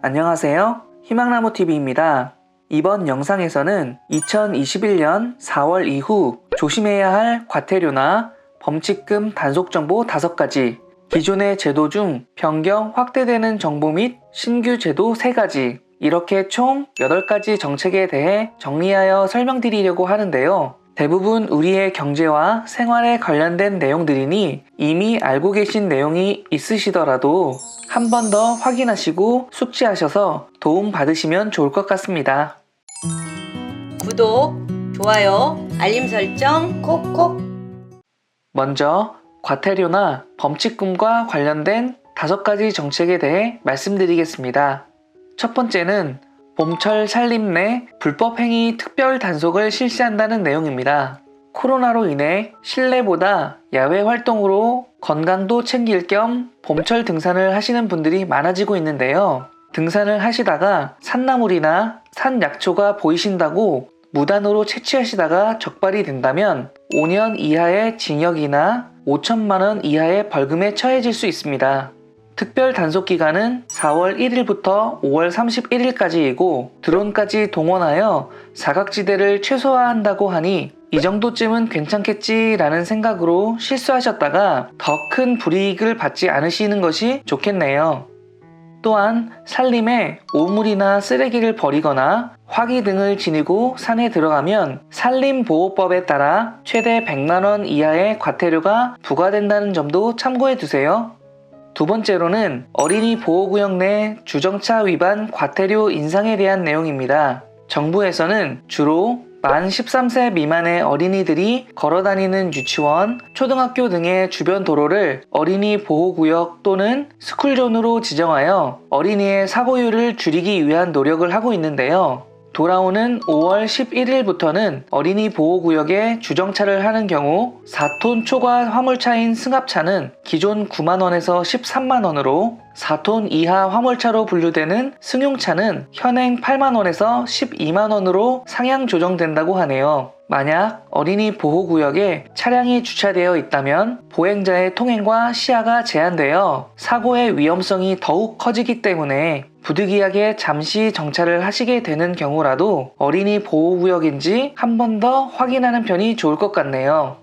안녕하세요. 희망나무TV입니다. 이번 영상에서는 2021년 4월 이후 조심해야 할 과태료나 범칙금 단속 정보 5가지, 기존의 제도 중 변경 확대되는 정보 및 신규 제도 3가지, 이렇게 총 8가지 정책에 대해 정리하여 설명드리려고 하는데요. 대부분 우리의 경제와 생활에 관련된 내용들이니 이미 알고 계신 내용이 있으시더라도 한 번 더 확인하시고 숙지하셔서 도움 받으시면 좋을 것 같습니다. 구독, 좋아요, 알림 설정 콕콕. 먼저 과태료나 범칙금과 관련된 5가지 정책에 대해 말씀드리겠습니다. 첫 번째는 봄철 산림 내 불법행위 특별 단속을 실시한다는 내용입니다. 코로나로 인해 실내보다 야외 활동으로 건강도 챙길 겸 봄철 등산을 하시는 분들이 많아지고 있는데요. 등산을 하시다가 산나물이나 산약초가 보이신다고 무단으로 채취하시다가 적발이 된다면 5년 이하의 징역이나 5천만 원 이하의 벌금에 처해질 수 있습니다. 특별 단속 기간은 4월 1일부터 5월 31일까지이고 드론까지 동원하여 사각지대를 최소화한다고 하니 이 정도쯤은 괜찮겠지라는 생각으로 실수하셨다가 더 큰 불이익을 받지 않으시는 것이 좋겠네요. 또한 산림에 오물이나 쓰레기를 버리거나 화기 등을 지니고 산에 들어가면 산림보호법에 따라 최대 100만 원 이하의 과태료가 부과된다는 점도 참고해 두세요. 두 번째로는 어린이 보호구역 내 주정차 위반 과태료 인상에 대한 내용입니다. 정부에서는 주로 만 13세 미만의 어린이들이 걸어다니는 유치원, 초등학교 등의 주변 도로를 어린이 보호구역 또는 스쿨존으로 지정하여 어린이의 사고율을 줄이기 위한 노력을 하고 있는데요. 돌아오는 5월 11일부터는 어린이 보호구역에 주정차를 하는 경우 4톤 초과 화물차인 승합차는 기존 9만원에서 13만원으로 4톤 이하 화물차로 분류되는 승용차는 현행 8만원에서 12만원으로 상향 조정된다고 하네요. 만약 어린이 보호구역에 차량이 주차되어 있다면 보행자의 통행과 시야가 제한되어 사고의 위험성이 더욱 커지기 때문에 부득이하게 잠시 정차를 하시게 되는 경우라도 어린이 보호구역인지 한 번 더 확인하는 편이 좋을 것 같네요.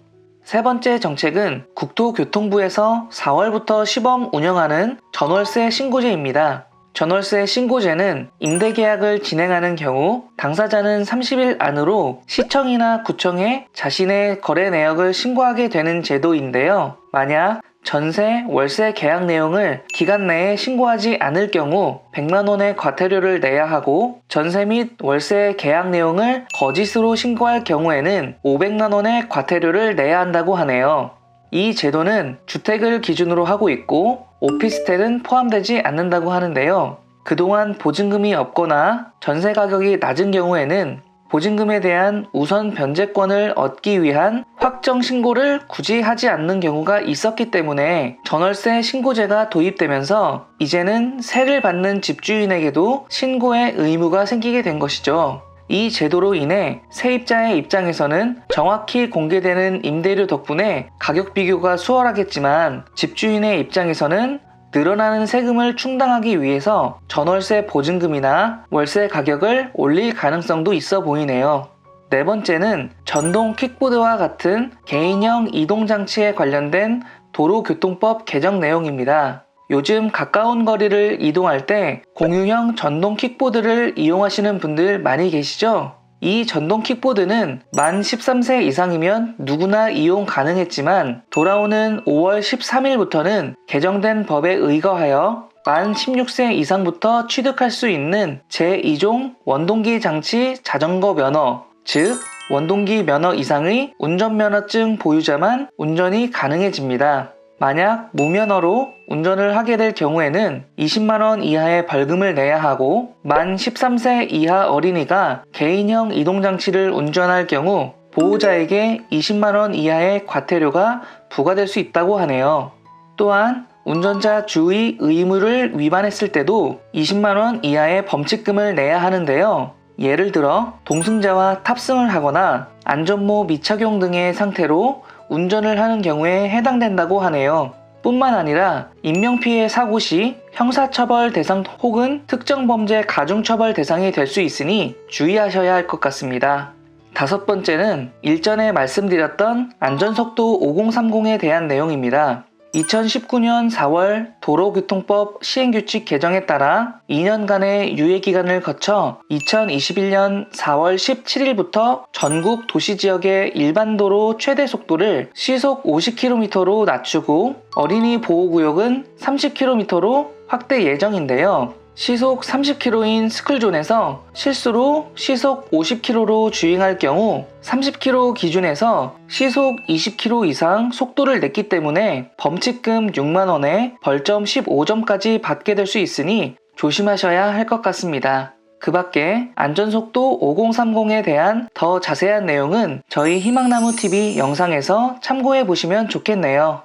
세 번째 정책은 국토교통부에서 4월부터 시범 운영하는 전월세 신고제입니다. 전월세 신고제는 임대계약을 진행하는 경우 당사자는 30일 안으로 시청이나 구청에 자신의 거래 내역을 신고하게 되는 제도인데요. 만약 전세, 월세 계약 내용을 기간 내에 신고하지 않을 경우 100만 원의 과태료를 내야 하고 전세 및 월세 계약 내용을 거짓으로 신고할 경우에는 500만 원의 과태료를 내야 한다고 하네요. 이 제도는 주택을 기준으로 하고 있고 오피스텔은 포함되지 않는다고 하는데요. 그동안 보증금이 없거나 전세 가격이 낮은 경우에는 보증금에 대한 우선 변제권을 얻기 위한 확정 신고를 굳이 하지 않는 경우가 있었기 때문에 전월세 신고제가 도입되면서 이제는 세를 받는 집주인에게도 신고의 의무가 생기게 된 것이죠. 이 제도로 인해 세입자의 입장에서는 정확히 공개되는 임대료 덕분에 가격 비교가 수월하겠지만 집주인의 입장에서는 늘어나는 세금을 충당하기 위해서 전월세 보증금이나 월세 가격을 올릴 가능성도 있어 보이네요. 네 번째는 전동 킥보드와 같은 개인형 이동장치에 관련된 도로교통법 개정 내용입니다. 요즘 가까운 거리를 이동할 때 공유형 전동 킥보드를 이용하시는 분들 많이 계시죠? 이 전동 킥보드는 만 13세 이상이면 누구나 이용 가능했지만 돌아오는 5월 13일부터는 개정된 법에 의거하여 만 16세 이상부터 취득할 수 있는 제2종 원동기 장치 자전거 면허, 즉 원동기 면허 이상의 운전면허증 보유자만 운전이 가능해집니다. 만약 무면허로 운전을 하게 될 경우에는 20만 원 이하의 벌금을 내야 하고 만 13세 이하 어린이가 개인형 이동장치를 운전할 경우 보호자에게 20만 원 이하의 과태료가 부과될 수 있다고 하네요. 또한 운전자 주의 의무를 위반했을 때도 20만 원 이하의 범칙금을 내야 하는데요. 예를 들어 동승자와 탑승을 하거나 안전모 미착용 등의 상태로 운전을 하는 경우에 해당된다고 하네요. 뿐만 아니라 인명피해 사고 시 형사처벌 대상 혹은 특정 범죄 가중처벌 대상이 될 수 있으니 주의하셔야 할 것 같습니다. 다섯 번째는 일전에 말씀드렸던 안전속도 5030에 대한 내용입니다. 2019년 4월 도로교통법 시행규칙 개정에 따라 2년간의 유예기간을 거쳐 2021년 4월 17일부터 전국 도시지역의 일반도로 최대 속도를 시속 50km로 낮추고 어린이 보호구역은 30km로 확대 예정인데요. 시속 30km인 스쿨존에서 실수로 시속 50km로 주행할 경우 30km 기준에서 시속 20km 이상 속도를 냈기 때문에 범칙금 6만원에 벌점 15점까지 받게 될 수 있으니 조심하셔야 할 것 같습니다. 그 밖에 안전속도 5030에 대한 더 자세한 내용은 저희 희망나무TV 영상에서 참고해 보시면 좋겠네요.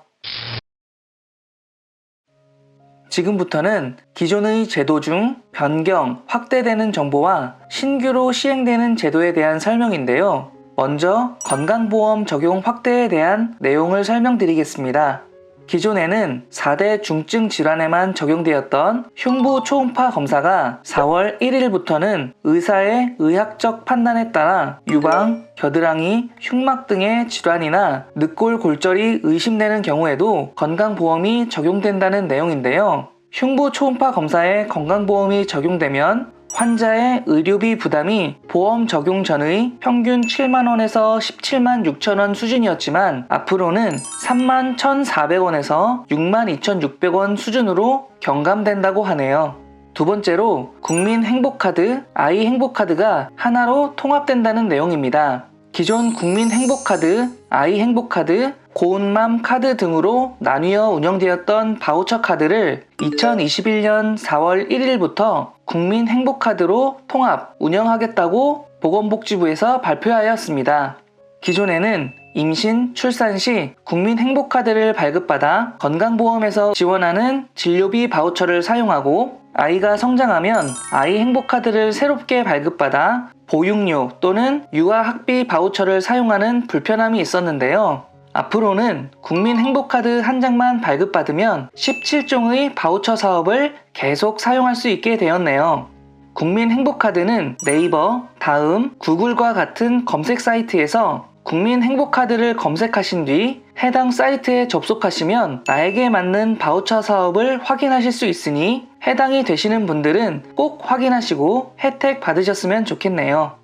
지금부터는 기존의 제도 중 변경, 확대되는 정보와 신규로 시행되는 제도에 대한 설명인데요. 먼저 건강보험 적용 확대에 대한 내용을 설명드리겠습니다. 기존에는 4대 중증 질환에만 적용되었던 흉부 초음파 검사가 4월 1일부터는 의사의 의학적 판단에 따라 유방, 겨드랑이, 흉막 등의 질환이나 늑골 골절이 의심되는 경우에도 건강보험이 적용된다는 내용인데요. 흉부 초음파 검사에 건강보험이 적용되면 환자의 의료비 부담이 보험 적용 전의 평균 7만원에서 17만 6천원 수준이었지만 앞으로는 3만 1,400원에서 6만 2,600원 수준으로 경감된다고 하네요. 두 번째로 국민행복카드, 아이행복카드가 하나로 통합된다는 내용입니다. 기존 국민행복카드, 아이행복카드, 고운맘 카드 등으로 나뉘어 운영되었던 바우처 카드를 2021년 4월 1일부터 국민행복카드로 통합, 운영하겠다고 보건복지부에서 발표하였습니다. 기존에는 임신, 출산 시 국민행복카드를 발급받아 건강보험에서 지원하는 진료비 바우처를 사용하고 아이가 성장하면 아이행복카드를 새롭게 발급받아 보육료 또는 유아학비 바우처를 사용하는 불편함이 있었는데요. 앞으로는 국민행복카드 한 장만 발급받으면 17종의 바우처 사업을 계속 사용할 수 있게 되었네요. 국민행복카드는 네이버, 다음, 구글과 같은 검색 사이트에서 국민행복카드를 검색하신 뒤 해당 사이트에 접속하시면 나에게 맞는 바우처 사업을 확인하실 수 있으니 해당이 되시는 분들은 꼭 확인하시고 혜택 받으셨으면 좋겠네요.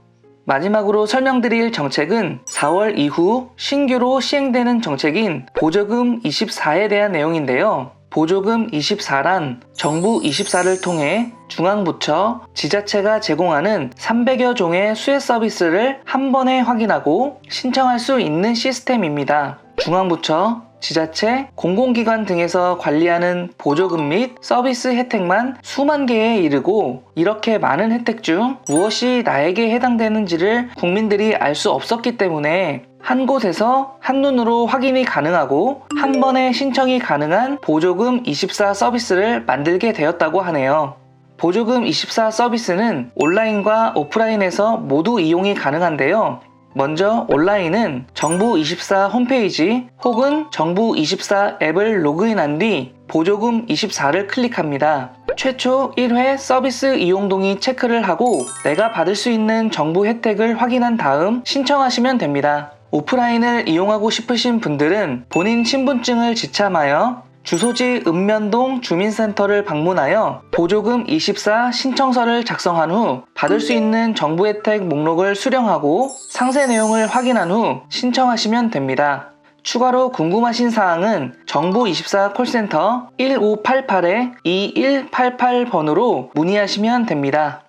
마지막으로 설명드릴 정책은 4월 이후 신규로 시행되는 정책인 보조금 24에 대한 내용인데요. 보조금 24란 정부 24를 통해 중앙부처, 지자체가 제공하는 300여 종의 수혜 서비스를 한 번에 확인하고 신청할 수 있는 시스템입니다. 중앙부처, 지자체, 공공기관 등에서 관리하는 보조금 및 서비스 혜택만 수만 개에 이르고 이렇게 많은 혜택 중 무엇이 나에게 해당되는지를 국민들이 알 수 없었기 때문에 한 곳에서 한눈으로 확인이 가능하고 한 번에 신청이 가능한 보조금 24 서비스를 만들게 되었다고 하네요. 보조금 24 서비스는 온라인과 오프라인에서 모두 이용이 가능한데요. 먼저 온라인은 정부24 홈페이지 혹은 정부24 앱을 로그인한 뒤 보조금 24를 클릭합니다. 최초 1회 서비스 이용 동의 체크를 하고 내가 받을 수 있는 정부 혜택을 확인한 다음 신청하시면 됩니다. 오프라인을 이용하고 싶으신 분들은 본인 신분증을 지참하여 주소지 읍면동 주민센터를 방문하여 보조금 24 신청서를 작성한 후 받을 수 있는 정부 혜택 목록을 수령하고 상세 내용을 확인한 후 신청하시면 됩니다. 추가로 궁금하신 사항은 정부24 콜센터 1588-2188번으로 문의하시면 됩니다.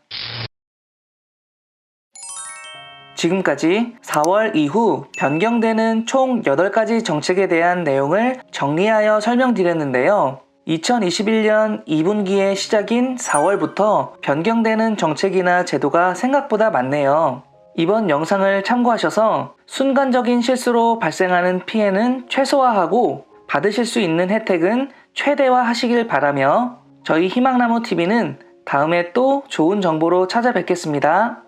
지금까지 4월 이후 변경되는 총 8가지 정책에 대한 내용을 정리하여 설명드렸는데요. 2021년 2분기의 시작인 4월부터 변경되는 정책이나 제도가 생각보다 많네요. 이번 영상을 참고하셔서 순간적인 실수로 발생하는 피해는 최소화하고 받으실 수 있는 혜택은 최대화하시길 바라며 저희 희망나무TV는 다음에 또 좋은 정보로 찾아뵙겠습니다.